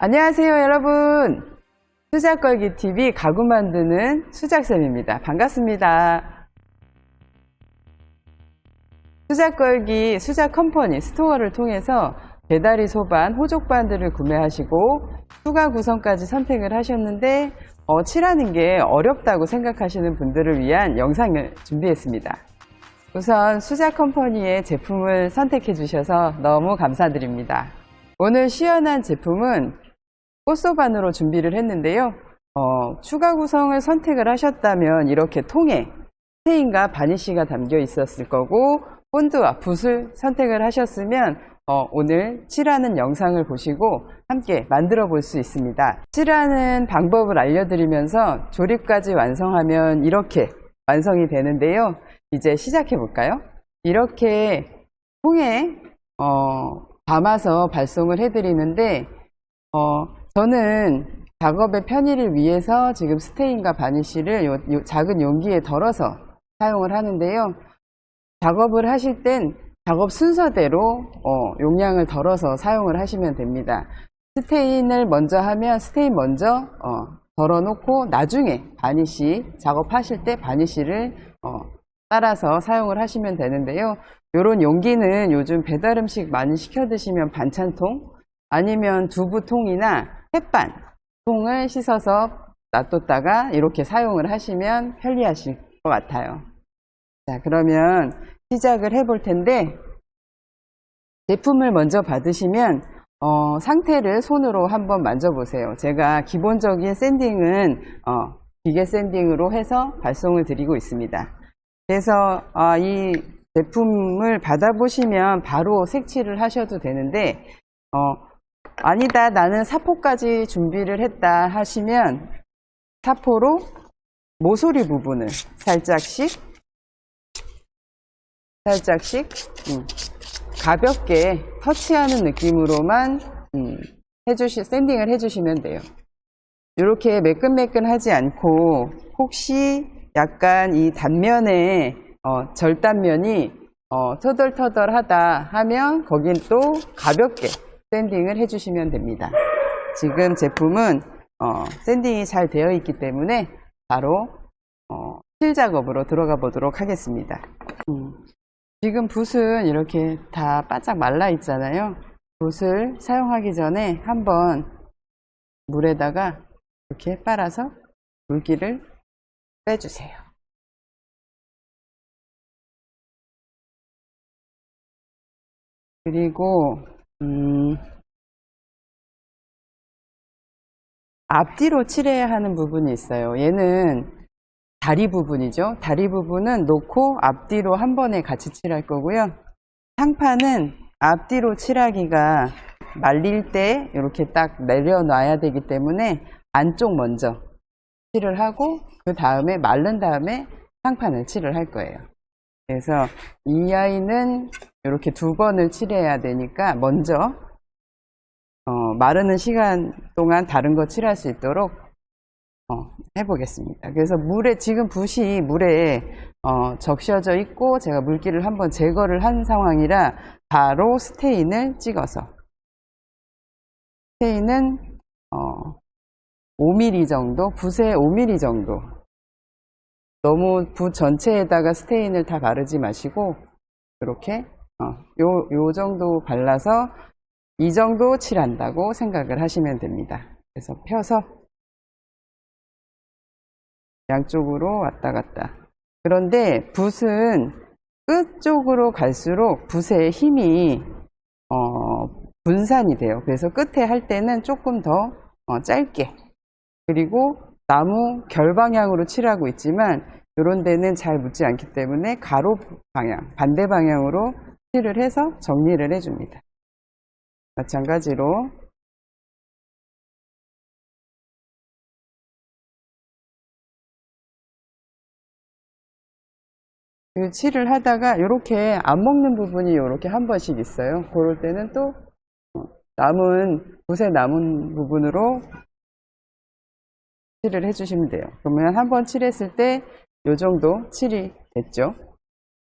안녕하세요 여러분, 수작걸기TV 가구 만드는 수작쌤입니다. 반갑습니다. 수작걸기 수작컴퍼니 스토어를 통해서 배다리 소반, 호족반들을 구매하시고 추가 구성까지 선택을 하셨는데 칠하는 게 어렵다고 생각하시는 분들을 위한 영상을 준비했습니다. 우선 수작컴퍼니의 제품을 선택해 주셔서 너무 감사드립니다. 오늘 시연한 제품은 꽃소반으로 준비를 했는데요. 추가 구성을 선택을 하셨다면 이렇게 통에 스테인과 바니쉬가 담겨 있었을 거고, 본드와 붓을 선택을 하셨으면 오늘 칠하는 영상을 보시고 함께 만들어 볼 수 있습니다. 칠하는 방법을 알려드리면서 조립까지 완성하면 이렇게 완성이 되는데요. 이제 시작해 볼까요? 이렇게 통에 담아서 발송을 해드리는데 저는 작업의 편의를 위해서 지금 스테인과 바니쉬를 요 작은 용기에 덜어서 사용을 하는데요. 작업을 하실 땐 작업 순서대로 용량을 덜어서 사용을 하시면 됩니다. 스테인을 먼저 하면 스테인 먼저 덜어 놓고 나중에 바니쉬 작업하실 때 바니쉬를 따라서 사용을 하시면 되는데요. 이런 용기는 요즘 배달 음식 많이 시켜 드시면 반찬통 아니면 두부통이나 햇반통을 씻어서 놔뒀다가 이렇게 사용을 하시면 편리하실 것 같아요. 자, 그러면 시작을 해볼 텐데, 제품을 먼저 받으시면 상태를 손으로 한번 만져보세요. 제가 기본적인 샌딩은 기계 샌딩으로 해서 발송을 드리고 있습니다. 그래서 이 제품을 받아보시면 바로 색칠을 하셔도 되는데 아니다, 나는 사포까지 준비를 했다 하시면 사포로 모서리 부분을 살짝씩 가볍게 터치하는 느낌으로만 샌딩을 해주시면 돼요. 이렇게 매끈매끈하지 않고 혹시 약간 이 단면에 절단면이 터덜터덜하다 하면 거긴 또 가볍게 샌딩을 해주시면 됩니다. 지금 제품은 샌딩이 잘 되어 있기 때문에 바로 칠 작업으로 들어가 보도록 하겠습니다. 지금 붓은 이렇게 다 바짝 말라 있잖아요. 붓을 사용하기 전에 한번 물에다가 이렇게 빨아서 물기를 빼주세요. 그리고 앞뒤로 칠해야 하는 부분이 있어요. 얘는 다리 부분이죠. 다리 부분은 놓고 앞뒤로 한 번에 같이 칠할 거고요. 상판은 앞뒤로 칠하기가 말릴 때 이렇게 딱 내려놔야 되기 때문에 안쪽 먼저 칠을 하고 그 다음에 마른 다음에 상판을 칠을 할 거예요. 그래서 이 아이는 이렇게 두 번을 칠해야 되니까 먼저 마르는 시간 동안 다른 거 칠할 수 있도록 해보겠습니다. 그래서 지금 붓이 물에 적셔져 있고 제가 물기를 한번 제거를 한 상황이라 바로 스테인을 찍어서, 스테인은 5mm 정도, 붓에 5mm 정도, 너무 붓 전체에다가 스테인을 다 바르지 마시고 이렇게 요 정도 발라서 이 정도 칠한다고 생각을 하시면 됩니다. 그래서 펴서 양쪽으로 왔다 갔다. 그런데 붓은 끝 쪽으로 갈수록 붓의 힘이 분산이 돼요. 그래서 끝에 할 때는 조금 더 짧게, 그리고 나무 결 방향으로 칠하고 있지만 이런 데는 잘 묻지 않기 때문에 가로 방향, 반대 방향으로 칠을 해서 정리를 해줍니다. 마찬가지로 칠을 하다가 이렇게 안 먹는 부분이 이렇게 한 번씩 있어요. 그럴 때는 또 붓에 남은 부분으로 칠을 해주시면 돼요. 그러면 한 번 칠했을 때 이 정도 칠이 됐죠.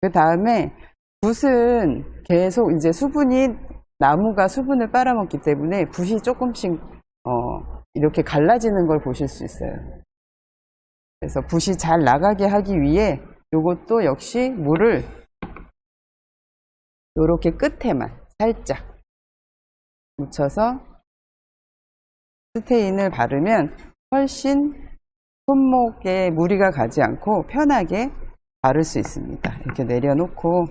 그 다음에 붓은 계속 이제 나무가 수분을 빨아먹기 때문에 붓이 조금씩 이렇게 갈라지는 걸 보실 수 있어요. 그래서 붓이 잘 나가게 하기 위해 요것도 역시 물을 요렇게 끝에만 살짝 묻혀서 스테인을 바르면 훨씬 손목에 무리가 가지 않고 편하게 바를 수 있습니다. 이렇게 내려놓고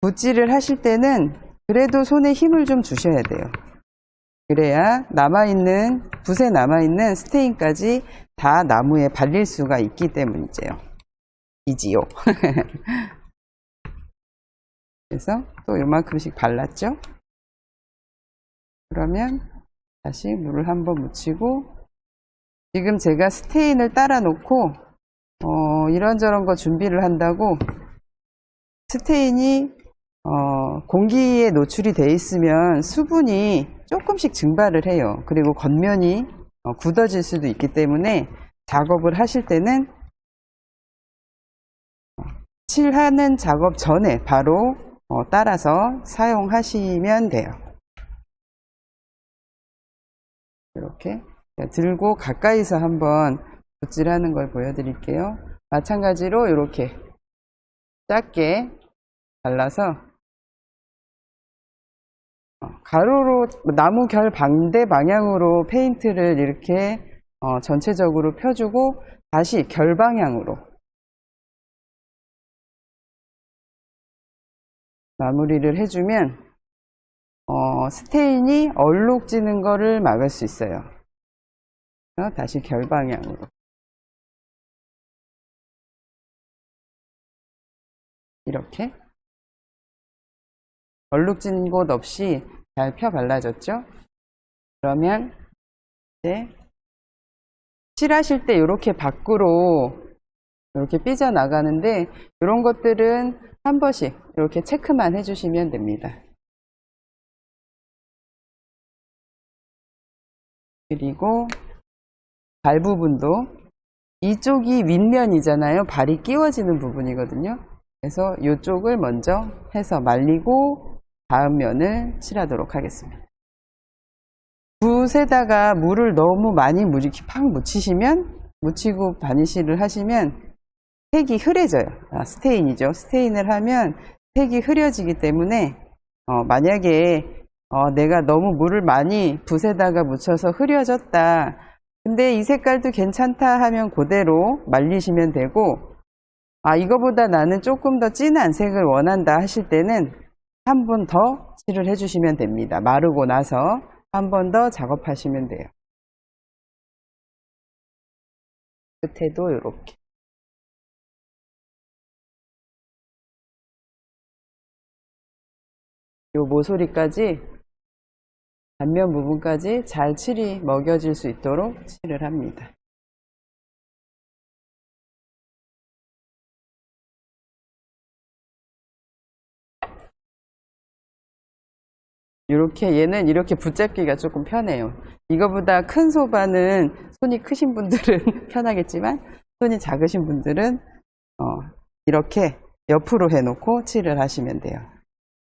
붓질을 하실 때는 그래도 손에 힘을 좀 주셔야 돼요. 그래야 붓에 남아있는 스테인까지 다 나무에 발릴 수가 있기 때문이지요. 그래서 또 요만큼씩 발랐죠. 그러면 다시 물을 한번 묻히고, 지금 제가 스테인을 따라 놓고 이런저런 거 준비를 한다고 스테인이 공기에 노출이 돼 있으면 수분이 조금씩 증발을 해요. 그리고 겉면이 굳어질 수도 있기 때문에 작업을 하실 때는 칠하는 작업 전에 바로 따라서 사용하시면 돼요. 이렇게 들고 가까이서 한번 붓질하는 걸 보여드릴게요. 마찬가지로 이렇게 작게 발라서 가로로 나무 결 반대 방향으로 페인트를 이렇게 전체적으로 펴주고 다시 결 방향으로 마무리를 해주면 스테인이 얼룩지는 거를 막을 수 있어요. 다시 결 방향으로 이렇게 얼룩진 곳 없이 잘 펴 발라졌죠? 그러면 이제 칠하실 때 이렇게 밖으로 이렇게 삐져나가는데 이런 것들은 한 번씩 이렇게 체크만 해주시면 됩니다. 그리고 발 부분도 이쪽이 윗면이잖아요. 발이 끼워지는 부분이거든요. 그래서 이쪽을 먼저 해서 말리고 다음 면을 칠하도록 하겠습니다. 붓에다가 물을 너무 많이 이렇게 팍 묻히고 바니쉬를 하시면 색이 흐려져요. 스테인이죠. 스테인을 하면 색이 흐려지기 때문에 만약에 내가 너무 물을 많이 붓에다가 묻혀서 흐려졌다. 근데 이 색깔도 괜찮다 하면 그대로 말리시면 되고, 이거보다 나는 조금 더 진한 색을 원한다 하실 때는 한 번 더 칠을 해주시면 됩니다. 마르고 나서 한 번 더 작업하시면 돼요. 끝에도 이렇게. 요 모서리까지, 단면 부분까지 잘 칠이 먹여질 수 있도록 칠을 합니다. 얘는 이렇게 붙잡기가 조금 편해요. 이거보다 큰 소바는 손이 크신 분들은 편하겠지만 손이 작으신 분들은 이렇게 옆으로 해놓고 칠을 하시면 돼요.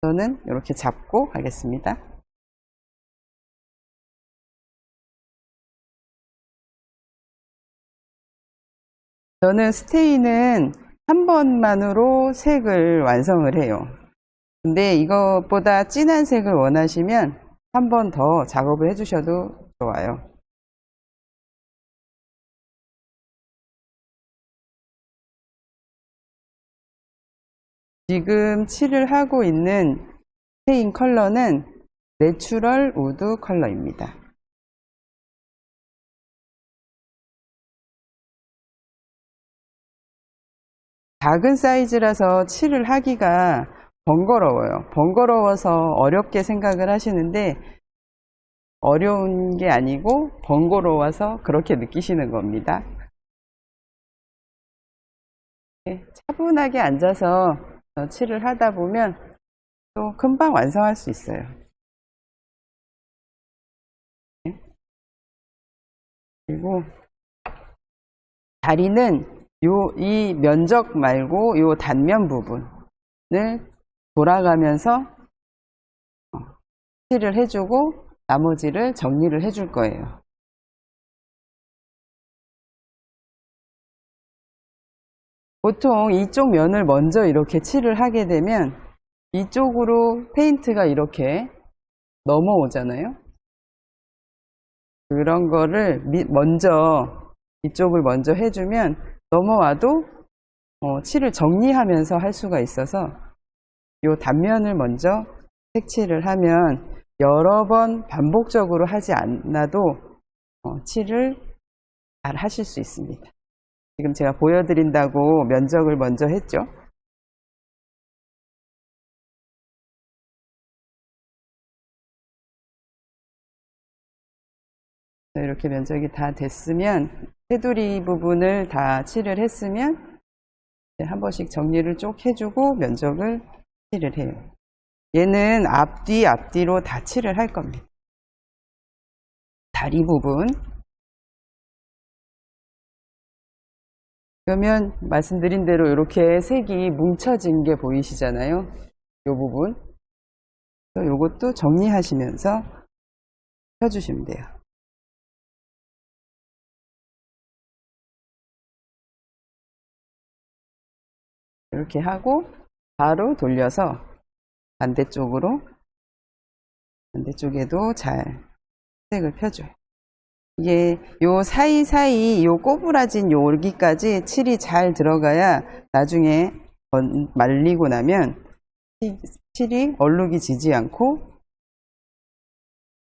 저는 이렇게 잡고 하겠습니다. 저는 스테인은 한 번만으로 색을 완성을 해요. 근데 이것보다 진한 색을 원하시면 한 번 더 작업을 해주셔도 좋아요. 지금 칠을 하고 있는 스테인 컬러는 내추럴 우드 컬러입니다. 작은 사이즈라서 칠을 하기가 번거로워요. 번거로워서 어렵게 생각을 하시는데 어려운 게 아니고 번거로워서 그렇게 느끼시는 겁니다. 차분하게 앉아서 칠을 하다 보면 또 금방 완성할 수 있어요. 그리고 다리는 이 면적 말고 요 단면 부분을 돌아가면서 칠을 해주고 나머지를 정리를 해줄 거예요. 보통 이쪽 면을 먼저 이렇게 칠을 하게 되면 이쪽으로 페인트가 이렇게 넘어오잖아요. 그런 거를 이쪽을 먼저 해주면 넘어와도 칠을 정리하면서 할 수가 있어서 이 단면을 먼저 색칠을 하면 여러 번 반복적으로 하지 않아도 칠을 잘 하실 수 있습니다. 지금 제가 보여드린다고 면적을 먼저 했죠. 이렇게 면적이 다 됐으면 테두리 부분을 다 칠을 했으면 한 번씩 정리를 쭉 해주고 면적을 칠을 해요. 얘는 앞뒤로 다 칠을 할 겁니다. 다리 부분. 그러면 말씀드린 대로 이렇게 색이 뭉쳐진 게 보이시잖아요. 이 부분. 요것도 정리하시면서 펴주시면 돼요. 이렇게 하고 바로 돌려서 반대쪽에도 잘 색을 펴줘요. 이게 요 사이사이 요 꼬부라진 여기까지 칠이 잘 들어가야 나중에 말리고 나면 칠이 얼룩이 지지 않고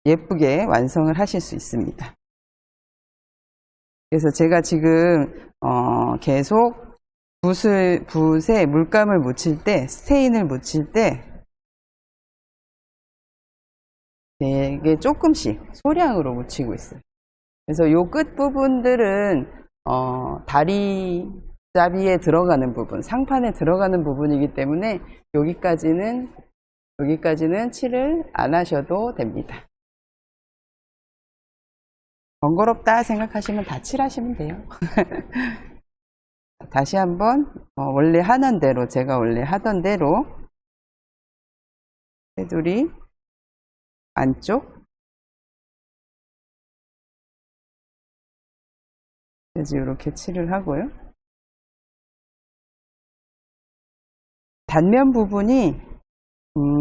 예쁘게 완성을 하실 수 있습니다. 그래서 제가 지금 계속 붓에 물감을 묻힐 때, 스테인을 묻힐 때 되게 조금씩 소량으로 묻히고 있어요. 그래서 요 끝 부분들은 다리잡이에 들어가는 부분, 상판에 들어가는 부분이기 때문에 여기까지는 칠을 안 하셔도 됩니다. 번거롭다 생각하시면 다 칠하시면 돼요. 다시 한번 원래 하는 대로, 제가 원래 하던 대로 테두리 안쪽 그래서 이렇게 칠을 하고요. 단면 부분이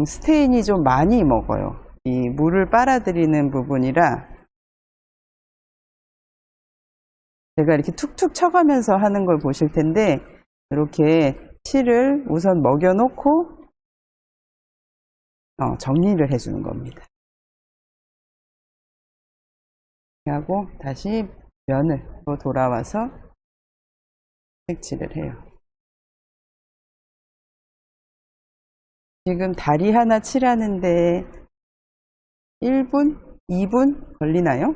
스테인이 좀 많이 먹어요. 이 물을 빨아들이는 부분이라 제가 이렇게 툭툭 쳐가면서 하는 걸 보실 텐데 이렇게 칠을 우선 먹여 놓고 정리를 해주는 겁니다. 하고 다시 면으로 돌아와서 색칠을 해요. 지금 다리 하나 칠하는데 1분? 2분 걸리나요?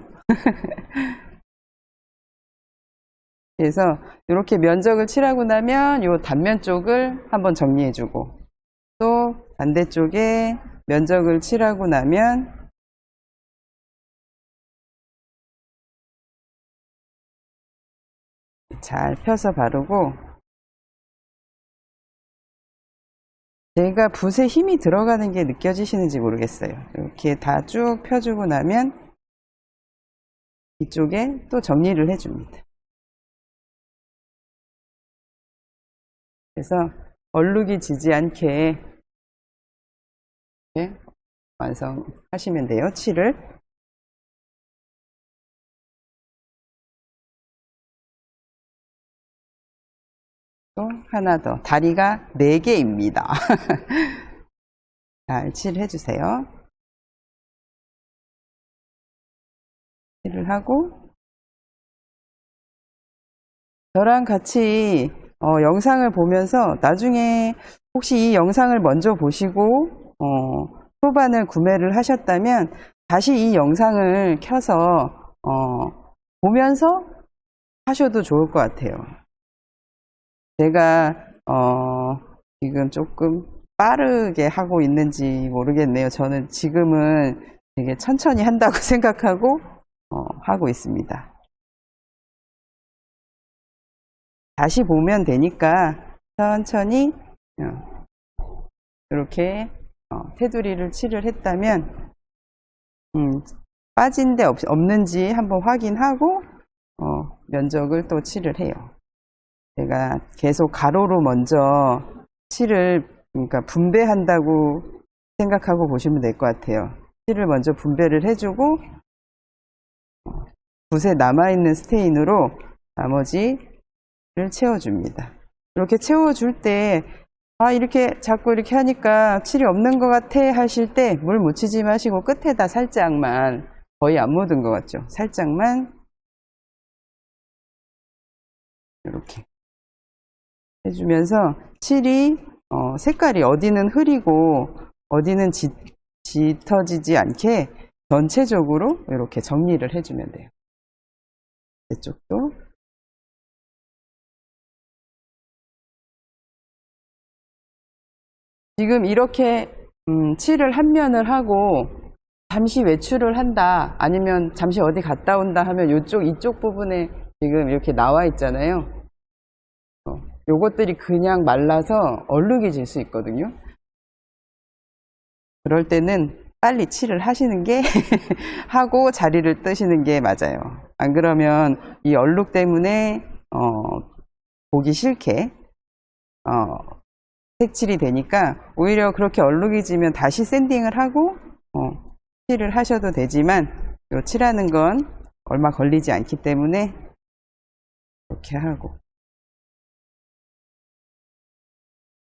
그래서 이렇게 면적을 칠하고 나면 이 단면 쪽을 한번 정리해주고 또 반대쪽에 면적을 칠하고 나면 잘 펴서 바르고 제가 붓에 힘이 들어가는 게 느껴지시는지 모르겠어요. 이렇게 다 쭉 펴주고 나면 이쪽에 또 정리를 해줍니다. 그래서 얼룩이 지지 않게 이렇게 완성하시면 돼요. 칠을. 또 하나 더. 다리가 4개입니다. 잘 칠해주세요. 칠을 하고 저랑 같이 영상을 보면서 나중에 혹시 이 영상을 먼저 보시고 표반을 구매를 하셨다면 다시 이 영상을 켜서 보면서 하셔도 좋을 것 같아요. 제가 지금 조금 빠르게 하고 있는지 모르겠네요. 저는 지금은 되게 천천히 한다고 생각하고 하고 있습니다. 다시 보면 되니까 천천히 이렇게 테두리를 칠을 했다면 빠진 데 없는지 한번 확인하고 면적을 또 칠을 해요. 제가 계속 가로로 먼저 칠을 그러니까 분배한다고 생각하고 보시면 될 것 같아요. 칠을 먼저 분배를 해주고 붓에 남아있는 스테인으로 나머지를 채워줍니다. 이렇게 채워줄 때 이렇게 자꾸 이렇게 하니까 칠이 없는 것 같아 하실 때 물 묻히지 마시고 끝에다 살짝만, 거의 안 묻은 것 같죠? 살짝만 이렇게 해주면서 칠이 색깔이 어디는 흐리고 어디는 짙어지지 않게 전체적으로 이렇게 정리를 해주면 돼요. 이쪽도 지금 이렇게 칠을 한 면을 하고 잠시 외출을 한다, 아니면 잠시 어디 갔다 온다 하면 이쪽 부분에 지금 이렇게 나와 있잖아요. 요것들이 그냥 말라서 얼룩이 질 수 있거든요. 그럴 때는 빨리 칠을 하시는 게 하고 자리를 뜨시는 게 맞아요. 안 그러면 이 얼룩 때문에 보기 싫게 색칠이 되니까 오히려 그렇게 얼룩이 지면 다시 샌딩을 하고 칠을 하셔도 되지만 요 칠하는 건 얼마 걸리지 않기 때문에 이렇게 하고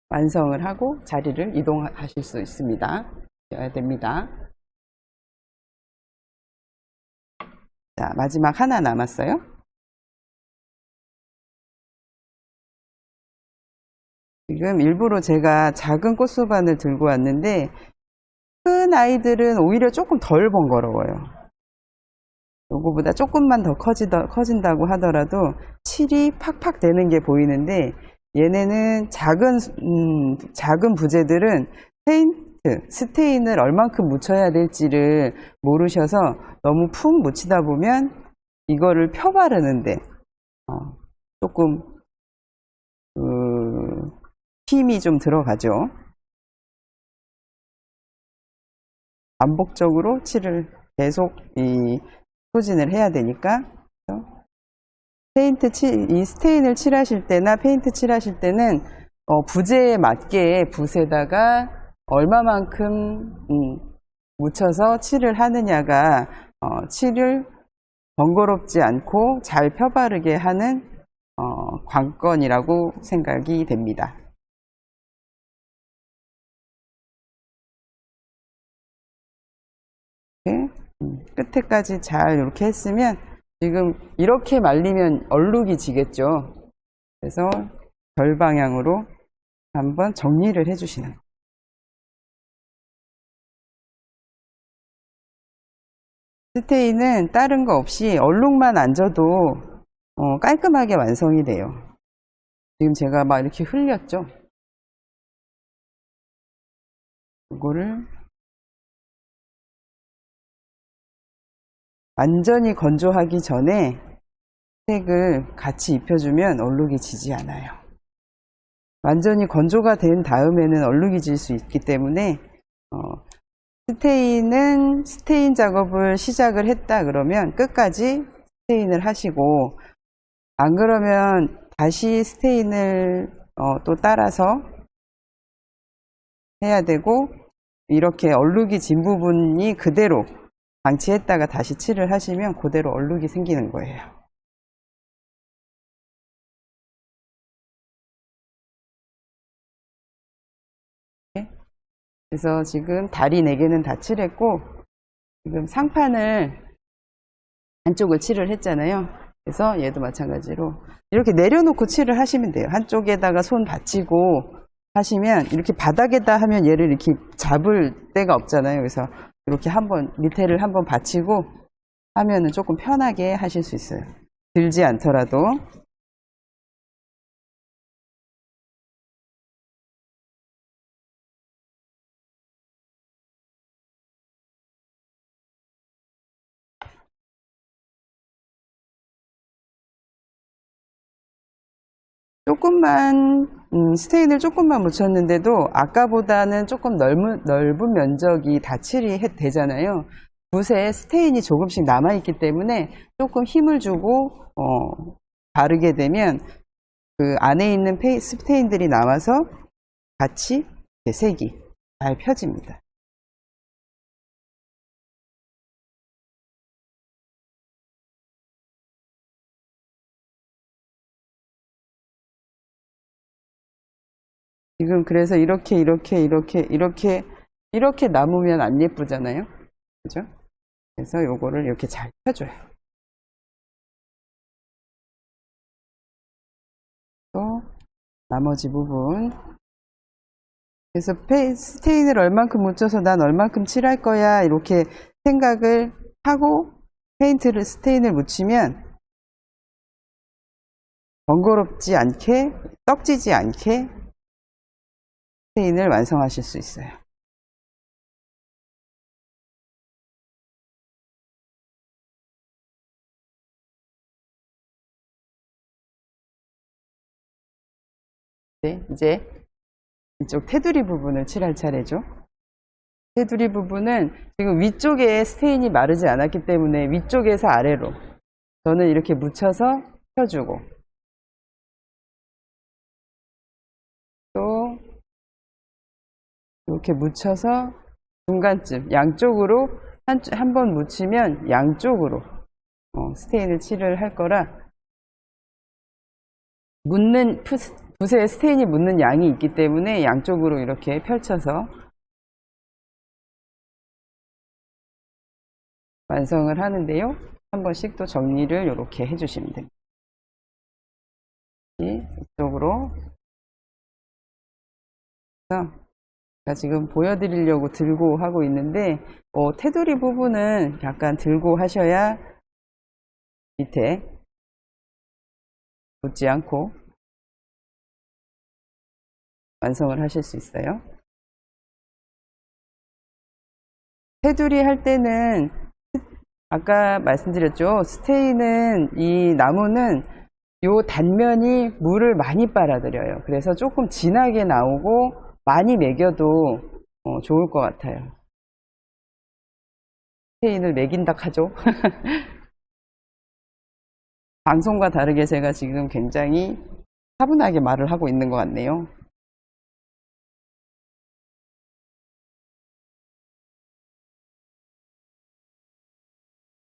완성을 하고 자리를 이동하실 수 있습니다. 해야 됩니다. 자, 마지막 하나 남았어요. 지금 일부러 제가 작은 꽃수반을 들고 왔는데 큰 아이들은 오히려 조금 덜 번거로워요. 요거보다 조금만 더 커진다고 하더라도 칠이 팍팍 되는 게 보이는데, 얘네는 작은 부재들은 스테인을 얼만큼 묻혀야 될지를 모르셔서 너무 푹 묻히다 보면 이거를 펴 바르는데 조금 힘이 좀 들어가죠. 반복적으로 칠을 계속 소진을 해야 되니까. 이 스테인을 칠하실 때나 페인트 칠하실 때는 부재에 맞게 붓에다가 얼마만큼 묻혀서 칠을 하느냐가 칠을 번거롭지 않고 잘 펴바르게 하는 관건이라고 생각이 됩니다. 끝에까지 잘 이렇게 했으면, 지금 이렇게 말리면 얼룩이 지겠죠. 그래서 결방향으로 한번 정리를 해주시는 거예요. 스테인은 다른 거 없이 얼룩만 안 져도 깔끔하게 완성이 돼요. 지금 제가 막 이렇게 흘렸죠. 이거를 완전히 건조하기 전에 색을 같이 입혀주면 얼룩이 지지 않아요. 완전히 건조가 된 다음에는 얼룩이 질 수 있기 때문에 스테인 작업을 시작을 했다 그러면 끝까지 스테인을 하시고, 안 그러면 다시 스테인을 또 따라서 해야 되고, 이렇게 얼룩이 진 부분이 그대로 방치했다가 다시 칠을 하시면 그대로 얼룩이 생기는 거예요. 그래서 지금 다리 4개는 다 칠했고, 지금 상판을 안쪽을 칠을 했잖아요. 그래서 얘도 마찬가지로 이렇게 내려놓고 칠을 하시면 돼요. 한쪽에다가 손 받치고 하시면, 이렇게 바닥에다 하면 얘를 이렇게 잡을 데가 없잖아요. 그래서 이렇게 한번 밑에를 한번 받치고 하면은 조금 편하게 하실 수 있어요. 들지 않더라도. 조금만 스테인을 조금만 묻혔는데도 아까보다는 조금 넓은 면적이 다 칠이 되잖아요. 붓에 스테인이 조금씩 남아있기 때문에 조금 힘을 주고 바르게 되면 그 안에 있는 스테인들이 남아서 같이 색이 잘 펴집니다. 지금 그래서 이렇게 남으면 안 예쁘잖아요. 그죠? 그래서 요거를 이렇게 잘 펴줘요. 또 나머지 부분. 그래서 스테인을 얼만큼 묻혀서 난 얼만큼 칠할 거야 이렇게 생각을 하고 스테인을 묻히면 번거롭지 않게 떡지지 않게 스테인을 완성하실 수 있어요. 네, 이제 이쪽 테두리 부분을 칠할 차례죠. 테두리 부분은 지금 위쪽에 스테인이 마르지 않았기 때문에 위쪽에서 아래로 저는 이렇게 묻혀서 펴주고 또 이렇게 묻혀서 중간쯤 양쪽으로 한 번 묻히면 양쪽으로 스테인을 칠을 할 거라 붓에 스테인이 묻는 양이 있기 때문에 양쪽으로 이렇게 펼쳐서 완성을 하는데요. 한 번씩 또 정리를 이렇게 해주시면 됩니다. 이쪽으로 제가 지금 보여드리려고 들고 하고 있는데 테두리 부분은 약간 들고 하셔야 밑에 묻지 않고 완성을 하실 수 있어요. 테두리 할 때는 아까 말씀드렸죠. 스테인은 이 나무는 요 단면이 물을 많이 빨아들여요. 그래서 조금 진하게 나오고 많이 매겨도 좋을 것 같아요. 스테인을 매긴다 하죠. 방송과 다르게 제가 지금 굉장히 차분하게 말을 하고 있는 것 같네요.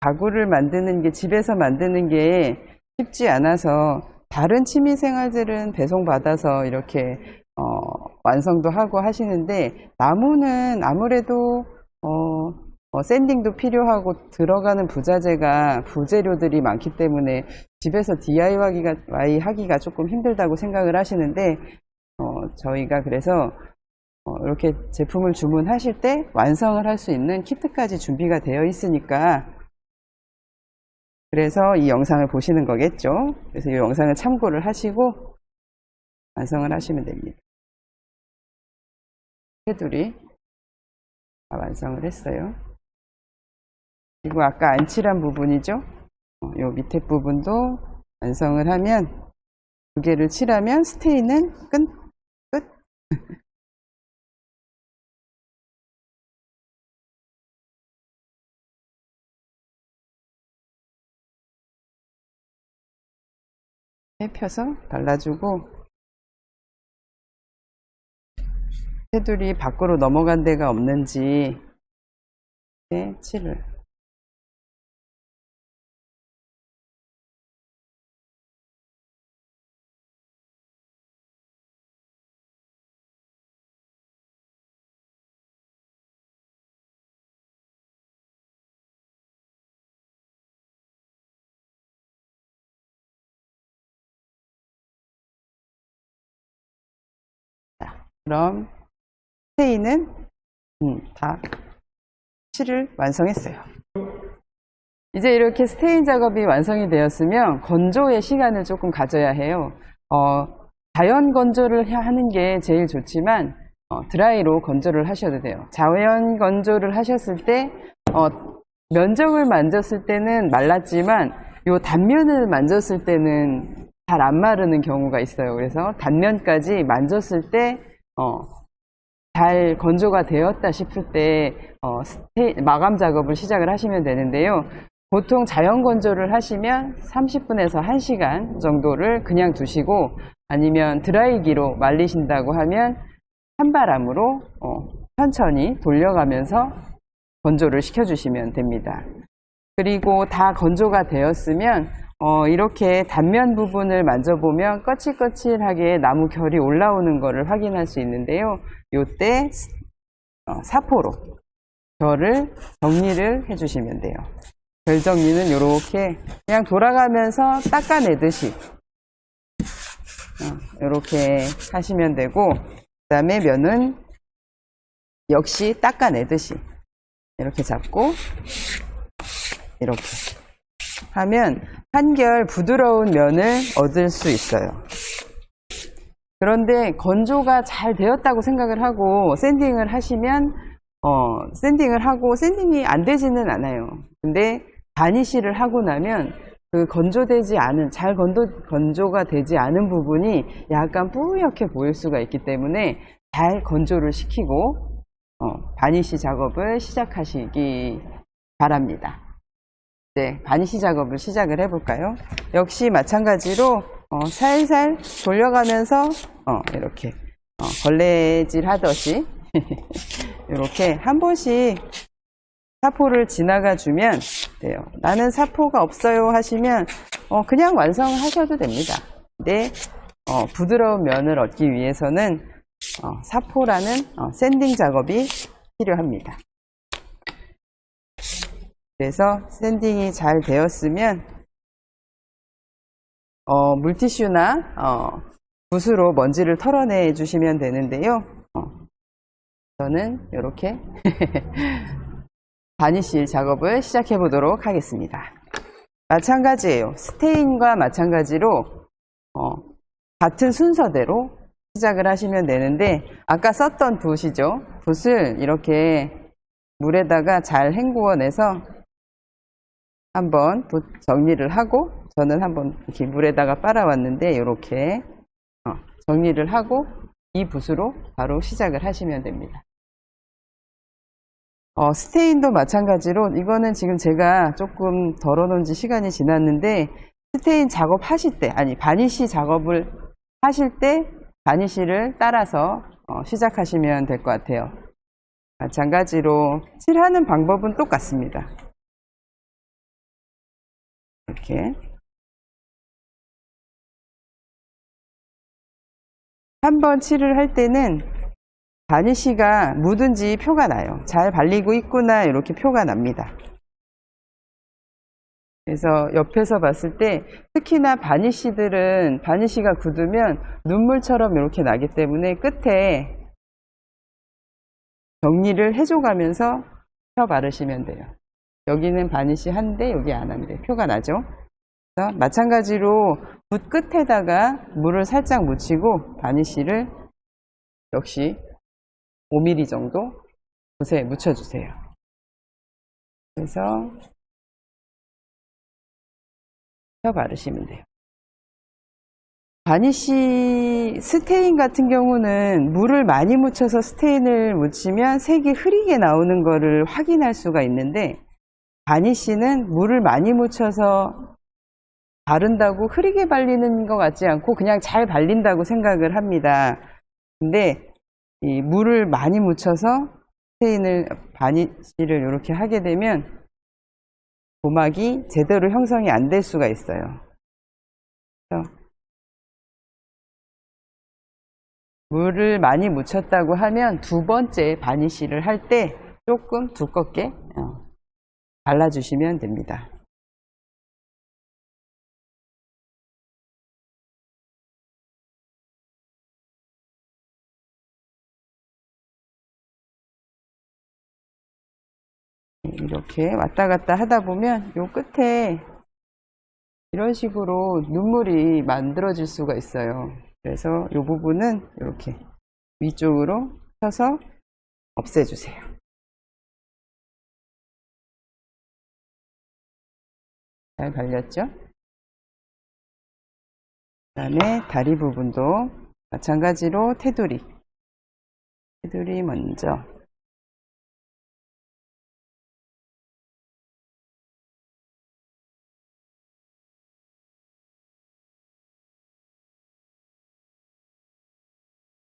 가구를 만드는 게 집에서 만드는 게 쉽지 않아서 다른 취미생활들은 배송받아서 이렇게 완성도 하고 하시는데 나무는 아무래도 샌딩도 필요하고 들어가는 부재료들이 많기 때문에 집에서 DIY 하기가 조금 힘들다고 생각을 하시는데 저희가 그래서 이렇게 제품을 주문하실 때 완성을 할 수 있는 키트까지 준비가 되어 있으니까 그래서 이 영상을 보시는 거겠죠. 그래서 이 영상을 참고를 하시고 완성을 하시면 됩니다. 테두리 완성을 했어요. 그리고 아까 안 칠한 부분이죠. 이 밑에 부분도 완성을 하면 두 개를 칠하면 스테인은 끝. 펴서 발라주고 테두리 밖으로 넘어간 데가 없는지 칠을 그럼 스테인은 다 칠을 완성했어요. 이제 이렇게 스테인 작업이 완성이 되었으면 건조의 시간을 조금 가져야 해요. 자연 건조를 하는 게 제일 좋지만 드라이로 건조를 하셔도 돼요. 자연 건조를 하셨을 때 면적을 만졌을 때는 말랐지만 요 단면을 만졌을 때는 잘 안 마르는 경우가 있어요. 그래서 단면까지 만졌을 때 잘 건조가 되었다 싶을 때 마감 작업을 시작을 하시면 되는데요. 보통 자연 건조를 하시면 30분에서 1시간 정도를 그냥 두시고, 아니면 드라이기로 말리신다고 하면 찬바람으로 천천히 돌려가면서 건조를 시켜주시면 됩니다. 그리고 다 건조가 되었으면 이렇게 단면 부분을 만져보면 거칠거칠하게 나무 결이 올라오는 것을 확인할 수 있는데요. 이때 사포로 결을 정리를 해주시면 돼요. 결 정리는 이렇게 그냥 돌아가면서 닦아내듯이 이렇게 하시면 되고, 그 다음에 면은 역시 닦아내듯이 이렇게 잡고 이렇게 하면 한결 부드러운 면을 얻을 수 있어요. 그런데 건조가 잘 되었다고 생각을 하고 샌딩을 하시면 샌딩을 하고 샌딩이 안 되지는 않아요. 근데 바니쉬를 하고 나면 그 건조되지 않은, 잘 건조가 되지 않은 부분이 약간 뿌옇게 보일 수가 있기 때문에 잘 건조를 시키고 바니쉬 작업을 시작하시기 바랍니다. 네, 바니쉬 작업을 시작을 해볼까요? 역시 마찬가지로 살살 돌려가면서 이렇게 걸레질 하듯이 이렇게 한 번씩 사포를 지나가 주면 돼요. 나는 사포가 없어요 하시면 그냥 완성하셔도 됩니다. 근데 부드러운 면을 얻기 위해서는 사포라는 샌딩 작업이 필요합니다. 그래서 샌딩이 잘 되었으면 물티슈나 붓으로 먼지를 털어내 주시면 되는데요. 저는 이렇게 바니쉬 작업을 시작해 보도록 하겠습니다. 마찬가지예요. 스테인과 마찬가지로 같은 순서대로 시작을 하시면 되는데, 아까 썼던 붓이죠. 붓을 이렇게 물에다가 잘 헹구어내서 한번 붓 정리를 하고, 저는 한번 이렇게 물에다가 빨아왔는데 이렇게 정리를 하고 이 붓으로 바로 시작을 하시면 됩니다. 스테인도 마찬가지로, 이거는 지금 제가 조금 덜어놓은 지 시간이 지났는데, 스테인 작업하실 때, 아니 바니쉬 작업을 하실 때 바니쉬를 따라서 시작하시면 될 것 같아요. 마찬가지로 칠하는 방법은 똑같습니다. 이렇게 한번 칠을 할 때는 바니쉬가 묻은지 표가 나요. 잘 발리고 있구나, 이렇게 표가 납니다. 그래서 옆에서 봤을 때 특히나 바니쉬들은 바니쉬가 굳으면 눈물처럼 이렇게 나기 때문에 끝에 정리를 해줘가면서 펴 바르시면 돼요. 여기는 바니쉬 한데 여기 안 한데 표가 나죠. 그래서 마찬가지로 붓 끝에다가 물을 살짝 묻히고 바니쉬를 역시 5mm 정도 붓에 묻혀주세요. 그래서 펴 바르시면 돼요. 바니쉬 스테인 같은 경우는 물을 많이 묻혀서 스테인을 묻히면 색이 흐리게 나오는 것을 확인할 수가 있는데, 바니쉬는 물을 많이 묻혀서 바른다고 흐리게 발리는 것 같지 않고 그냥 잘 발린다고 생각을 합니다. 근데 이 물을 많이 묻혀서 바니쉬를 이렇게 하게 되면 고막이 제대로 형성이 안 될 수가 있어요. 그래서 물을 많이 묻혔다고 하면 두 번째 바니쉬를 할 때 조금 두껍게 발라주시면 됩니다. 이렇게 왔다 갔다 하다 보면 요 끝에 이런 식으로 눈물이 만들어질 수가 있어요. 그래서 이 부분은 이렇게 위쪽으로 펴서 없애주세요. 잘 발렸죠? 그다음에 다리 부분도 마찬가지로 테두리 먼저.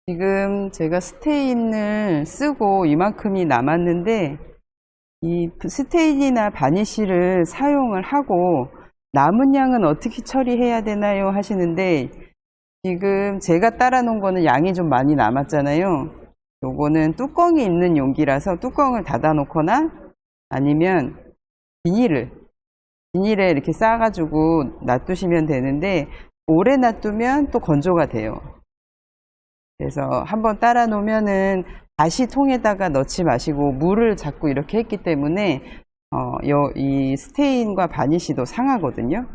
지금 제가 스테인을 쓰고 이만큼이 남았는데, 이 스테인이나 바니쉬를 사용을 하고 남은 양은 어떻게 처리해야 되나요 하시는데, 지금 제가 따라 놓은 거는 양이 좀 많이 남았잖아요. 요거는 뚜껑이 있는 용기라서 뚜껑을 닫아 놓거나 아니면 비닐에 이렇게 싸가지고 놔두시면 되는데, 오래 놔두면 또 건조가 돼요. 그래서 한번 따라 놓으면은 다시 통에다가 넣지 마시고, 물을 자꾸 이렇게 했기 때문에 이 스테인과 바니쉬도 상하거든요.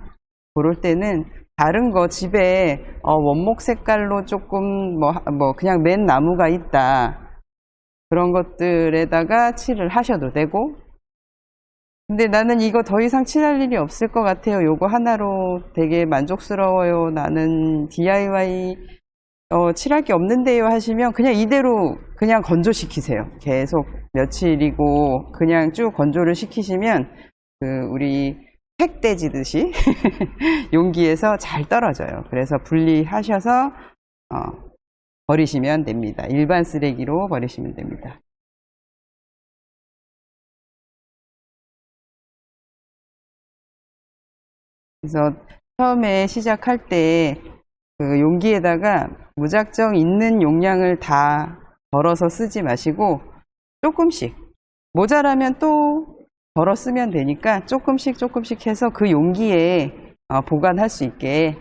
그럴 때는 다른 거 집에 원목 색깔로 조금 그냥 맨 나무가 있다, 그런 것들에다가 칠을 하셔도 되고, 근데 나는 이거 더 이상 칠할 일이 없을 것 같아요, 요거 하나로 되게 만족스러워요, 나는 DIY 칠할 게 없는데요 하시면 그냥 이대로 그냥 건조시키세요. 계속 며칠이고 그냥 쭉 건조를 시키시면 우리 팩 떼지듯이 용기에서 잘 떨어져요. 그래서 분리하셔서 버리시면 됩니다. 일반 쓰레기로 버리시면 됩니다. 그래서 처음에 시작할 때 용기에다가 무작정 있는 용량을 다 덜어서 쓰지 마시고, 조금씩 모자라면 또 덜어 쓰면 되니까 조금씩 해서 그 용기에 보관할 수 있게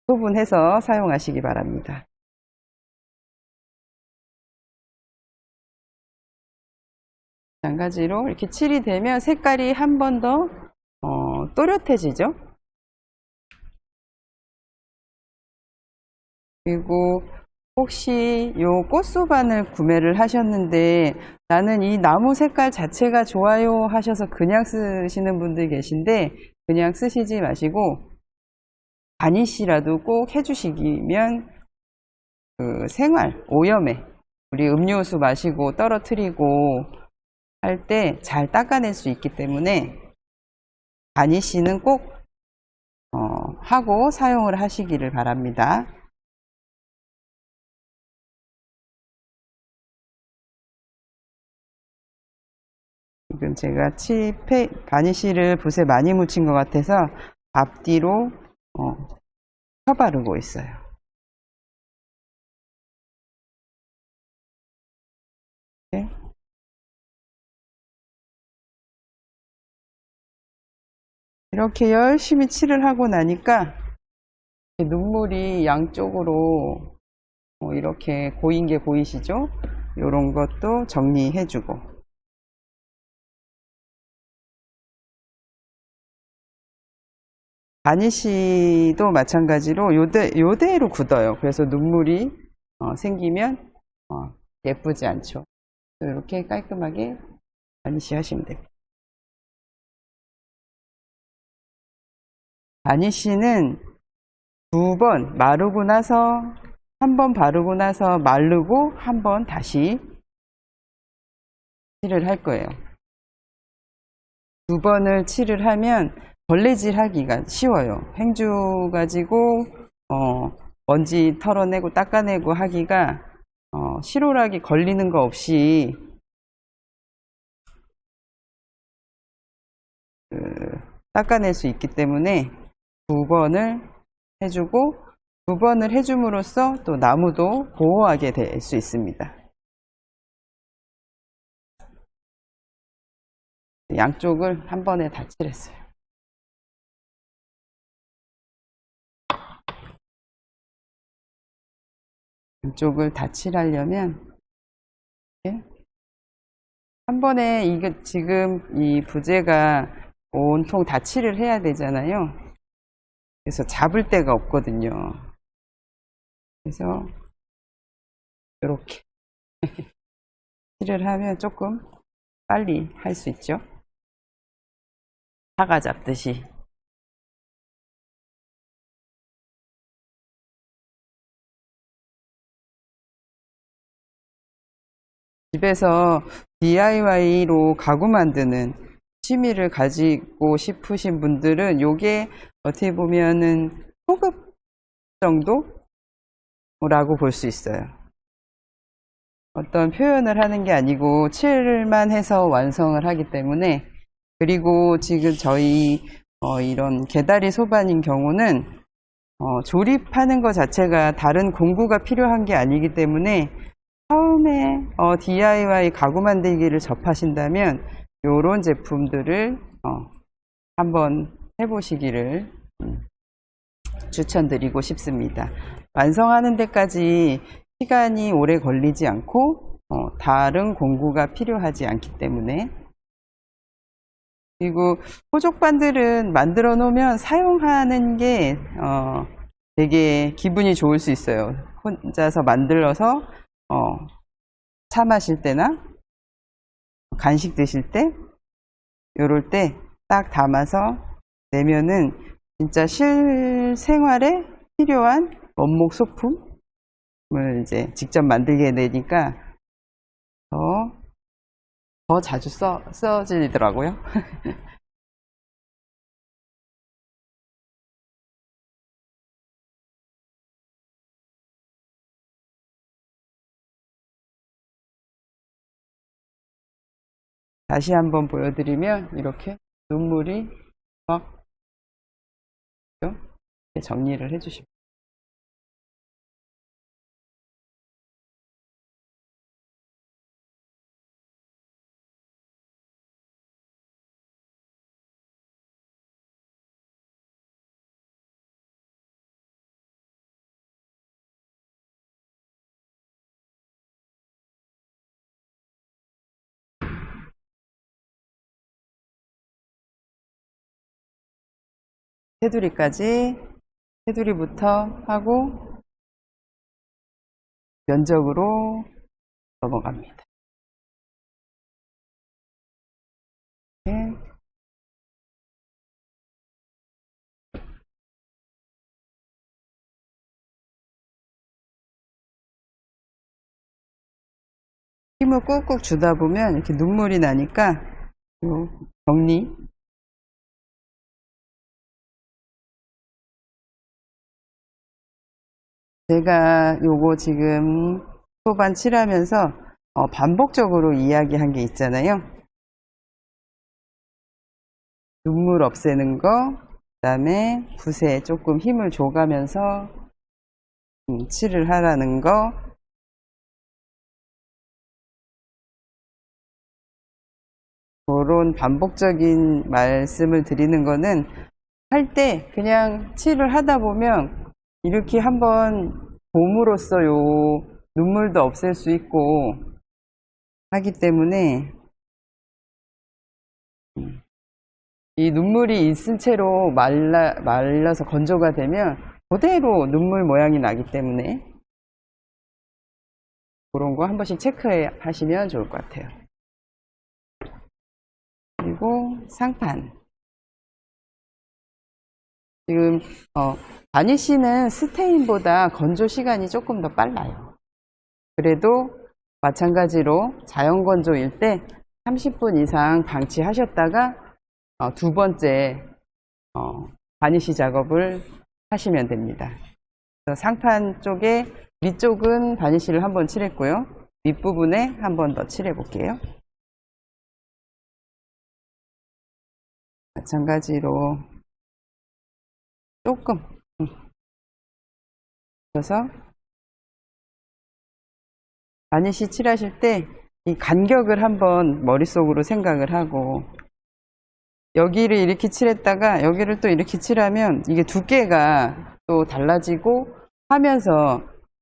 소분해서 사용하시기 바랍니다. 마찬가지로 이렇게 칠이 되면 색깔이 한 번 더 또렷해지죠. 그리고 혹시 요 꽃수반을 구매를 하셨는데 나는 이 나무 색깔 자체가 좋아요 하셔서 그냥 쓰시는 분들 계신데, 그냥 쓰시지 마시고 바니쉬라도 꼭 해주시면 생활 오염에, 우리 음료수 마시고 떨어뜨리고 할 때 잘 닦아낼 수 있기 때문에 바니쉬는 꼭 하고 사용을 하시기를 바랍니다. 지금 제가 바니쉬를 붓에 많이 묻힌 것 같아서 앞뒤로 펴바르고 있어요. 네. 이렇게 열심히 칠을 하고 나니까 눈물이 양쪽으로 이렇게 고인 게 보이시죠? 이런 것도 정리해주고, 바니쉬도 마찬가지로 요대로 굳어요. 그래서 눈물이 생기면 예쁘지 않죠. 이렇게 깔끔하게 바니쉬 하시면 됩니다. 바니쉬는 2번 마르고 나서, 한 번 바르고 나서 마르고 한 번 다시 칠을 할 거예요. 2번을 칠을 하면 걸레질 하기가 쉬워요. 행주 가지고 먼지 털어내고 닦아내고 하기가 실오락이 걸리는 거 없이 닦아낼 수 있기 때문에 2번을 해주고, 2번을 해줌으로써 또 나무도 보호하게 될 수 있습니다. 양쪽을 한 번에 다 칠했어요. 양쪽을 다 칠하려면 한 번에, 이게 지금 이 부재가 온통 다 칠을 해야 되잖아요. 그래서 잡을 데가 없거든요. 그래서 이렇게 칠을 하면 조금 빨리 할 수 있죠. 사과 잡듯이. 집에서 DIY로 가구 만드는 취미를 가지고 싶으신 분들은 요게 어떻게 보면은 초급 정도라고 볼 수 있어요. 어떤 표현을 하는 게 아니고 칠만 해서 완성을 하기 때문에. 그리고 지금 저희 이런 개다리 소반인 경우는 조립하는 것 자체가 다른 공구가 필요한 게 아니기 때문에 처음에 DIY 가구 만들기를 접하신다면 요런 제품들을 한번 해보시기를 추천드리고 싶습니다. 완성하는 데까지 시간이 오래 걸리지 않고 다른 공구가 필요하지 않기 때문에. 그리고 호족반들은 만들어 놓으면 사용하는 게 되게 기분이 좋을 수 있어요. 혼자서 만들어서 차 마실 때나 간식 드실 때 요럴 때 딱 담아서 내면은 진짜 실생활에 필요한 원목 소품을 이제 직접 만들게 되니까 더 자주 써지더라고요. 다시 한번 보여드리면 이렇게 눈물이 막 정리를 해주시면. 테두리까지, 테두리부터 하고 면적으로 넘어갑니다. 이렇게. 힘을 꾹꾹 주다 보면 이렇게 눈물이 나니까 요 정리. 제가 요거 지금 소반 칠하면서 반복적으로 이야기한 게 있잖아요. 눈물 없애는 거, 그 다음에 붓에 조금 힘을 줘가면서 칠을 하라는 거. 그런 반복적인 말씀을 드리는 거는 할 때 그냥 칠을 하다 보면 이렇게 한번 봄으로써 요 눈물도 없앨 수 있고 하기 때문에 이 눈물이 있은 채로 말라서 건조가 되면 그대로 눈물 모양이 나기 때문에 그런 거 한 번씩 체크해 하시면 좋을 것 같아요. 그리고 상판. 지금 바니쉬는 스테인보다 건조 시간이 조금 더 빨라요. 그래도 마찬가지로 자연 건조일 때 30분 이상 방치하셨다가 두 번째 바니쉬 작업을 하시면 됩니다. 그래서 상판 쪽에 위쪽은 바니쉬를 한번 칠했고요. 윗부분에 한 번 더 칠해 볼게요. 마찬가지로 조금 그래서 바니쉬 칠하실 때 이 간격을 한번 머릿속으로 생각을 하고 여기를 이렇게 칠했다가 여기를 또 이렇게 칠하면 이게 두께가 또 달라지고 하면서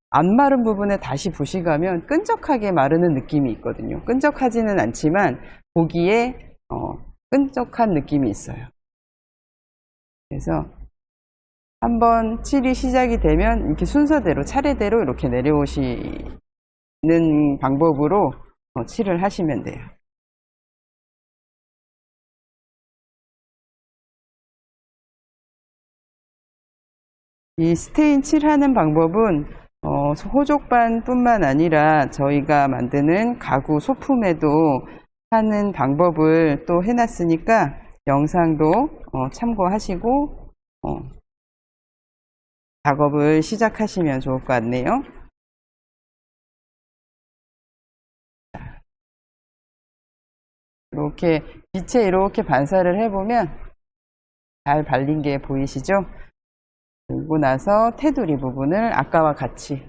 안 마른 부분에 다시 붓이 가면 끈적하게 마르는 느낌이 있거든요. 끈적하지는 않지만 보기에 끈적한 느낌이 있어요. 그래서 한번 칠이 시작이 되면 이렇게 순서대로 차례대로 이렇게 내려오시는 방법으로 칠을 하시면 돼요. 이 스테인 칠하는 방법은 호족반 뿐만 아니라 저희가 만드는 가구 소품에도 하는 방법을 또 해놨으니까 영상도 참고하시고 작업을 시작하시면 좋을 것 같네요. 이렇게 빛에 이렇게 반사를 해보면 잘 발린 게 보이시죠? 그리고 나서 테두리 부분을 아까와 같이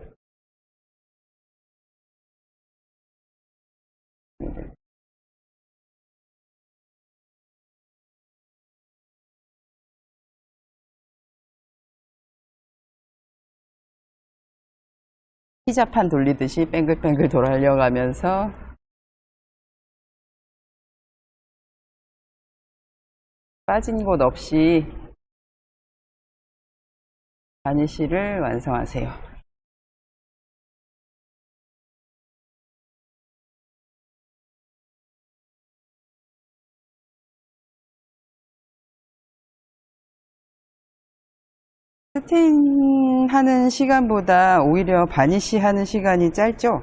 피자판 돌리듯이 뱅글뱅글 돌려가면서 빠진 곳 없이 바니쉬를 완성하세요. 스테인 하는 시간보다 오히려 바니쉬 하는 시간이 짧죠?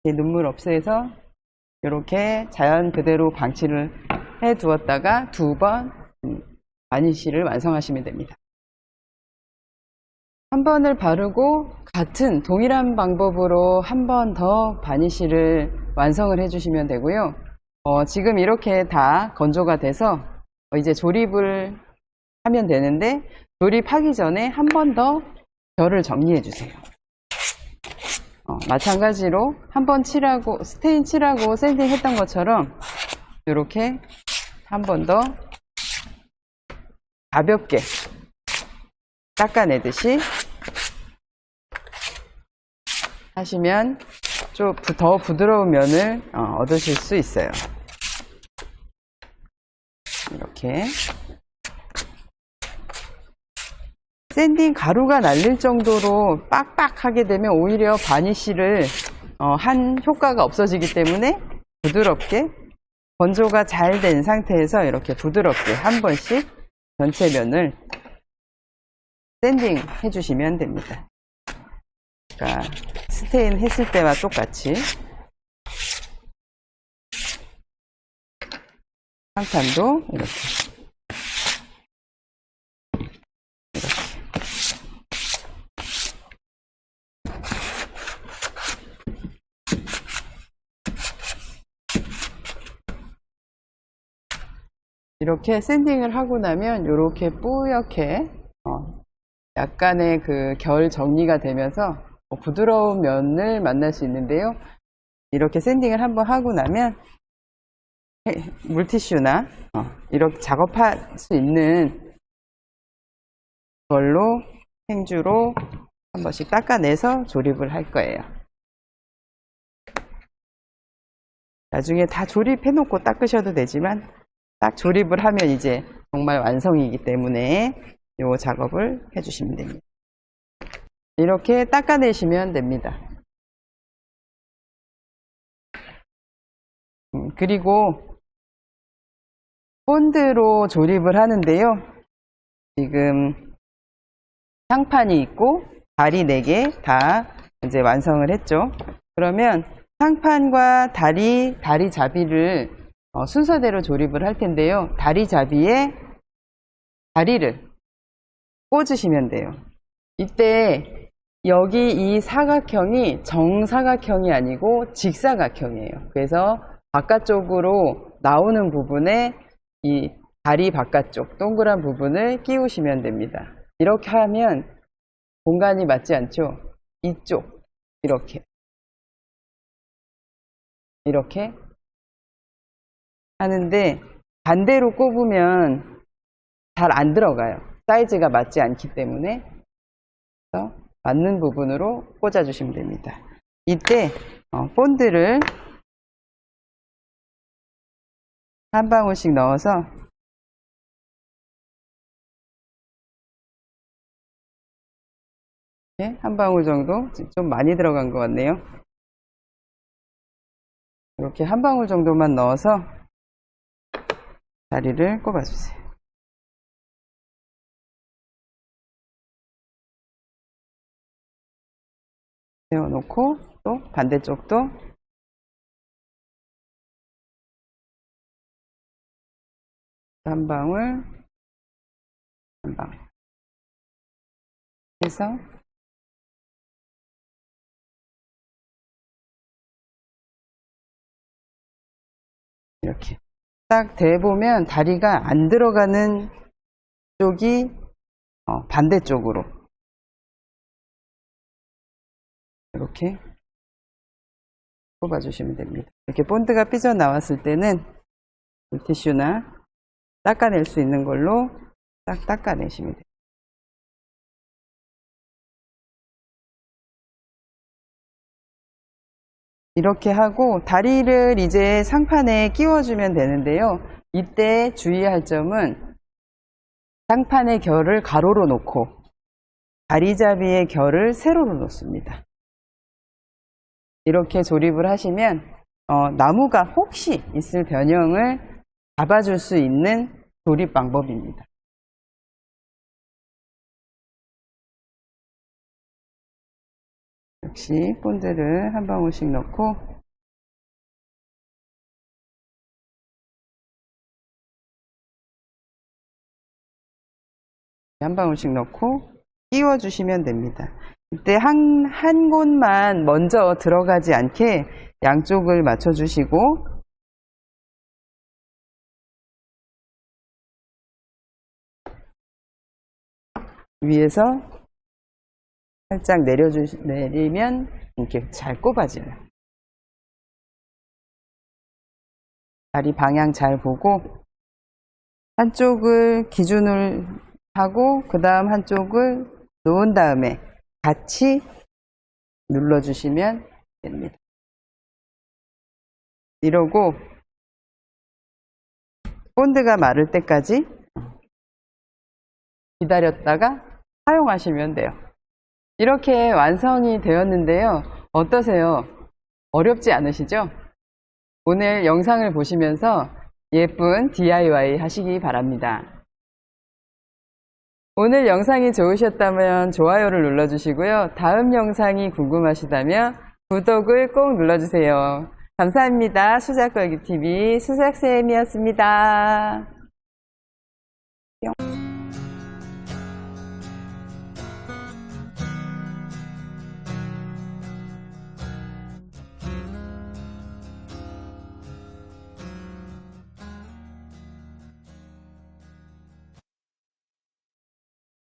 눈물 없애서 이렇게 자연 그대로 방치를 해 두었다가 두 번 바니쉬를 완성하시면 됩니다. 한 번을 바르고 같은 동일한 방법으로 한 번 더 바니쉬를 완성을 해 주시면 되고요. 지금 이렇게 다 건조가 돼서 이제 조립을 하면 되는데, 조립하기 전에 한 번 더 결을 정리해 주세요. 마찬가지로 한 번 칠하고 스테인 칠하고 샌딩 했던 것처럼 이렇게 한 번 더 가볍게 닦아내듯이 하시면 좀 더 부드러운 면을 얻으실 수 있어요. 이렇게 샌딩 가루가 날릴 정도로 빡빡하게 되면 오히려 바니쉬를 한 효과가 없어지기 때문에 부드럽게 건조가 잘 된 상태에서 이렇게 부드럽게 한 번씩 전체 면을 샌딩 해주시면 됩니다. 그러니까 스테인 했을 때와 똑같이 상판도 이렇게 이렇게 샌딩을 하고 나면 이렇게 뿌옇게 약간의 그 결 정리가 되면서 부드러운 면을 만날 수 있는데요. 이렇게 샌딩을 한번 하고 나면 물티슈나 이렇게 작업할 수 있는 걸로 행주로 한 번씩 닦아내서 조립을 할 거예요. 나중에 다 조립해 놓고 닦으셔도 되지만 딱 조립을 하면 이제 정말 완성이기 때문에 이 작업을 해주시면 됩니다. 이렇게 닦아내시면 됩니다. 그리고 본드로 조립을 하는데요. 지금 상판이 있고 다리 4개 다 이제 완성을 했죠. 그러면 상판과 다리 잡이를 순서대로 조립을 할 텐데요. 다리 잡이에 다리를 꽂으시면 돼요. 이때 여기 이 사각형이 정사각형이 아니고 직사각형이에요. 그래서 바깥쪽으로 나오는 부분에 이 다리 바깥쪽 동그란 부분을 끼우시면 됩니다. 이렇게 하면 공간이 맞지 않죠? 이쪽 이렇게 하는데 반대로 꼽으면 잘 안 들어가요. 사이즈가 맞지 않기 때문에. 그래서 맞는 부분으로 꽂아주시면 됩니다. 이때 본드를 한 방울씩 넣어서 이렇게 한 방울 정도, 좀 많이 들어간 것 같네요. 이렇게 한 방울 정도만 넣어서 다리를 꼽아주세요. 세워놓고 또 반대쪽도 한 방울 한 방울 해서 이렇게 딱 대보면 다리가 안 들어가는 쪽이 반대쪽으로 이렇게 뽑아주시면 됩니다. 이렇게 본드가 삐져나왔을 때는 물티슈나 닦아낼 수 있는 걸로 딱 닦아내시면 돼요. 이렇게 하고 다리를 이제 상판에 끼워주면 되는데요. 이때 주의할 점은 상판의 결을 가로로 놓고 다리잡이의 결을 세로로 놓습니다. 이렇게 조립을 하시면 나무가 혹시 있을 변형을 잡아줄 수 있는 조립 방법입니다. 역시 본드를 한 방울씩 넣고 한 방울씩 넣고 끼워 주시면 됩니다. 이때 한 곳만 먼저 들어가지 않게 양쪽을 맞춰 주시고 위에서 살짝 내리면 이렇게 잘 꼽아져요. 다리 방향 잘 보고 한쪽을 기준을 하고 그 다음 한쪽을 놓은 다음에 같이 눌러주시면 됩니다. 이러고 본드가 마를 때까지 기다렸다가 사용하시면 돼요. 이렇게 완성이 되었는데요. 어떠세요? 어렵지 않으시죠? 오늘 영상을 보시면서 예쁜 DIY 하시기 바랍니다. 오늘 영상이 좋으셨다면 좋아요를 눌러주시고요. 다음 영상이 궁금하시다면 구독을 꼭 눌러주세요. 감사합니다. 수작걸기TV 수작쌤이었습니다.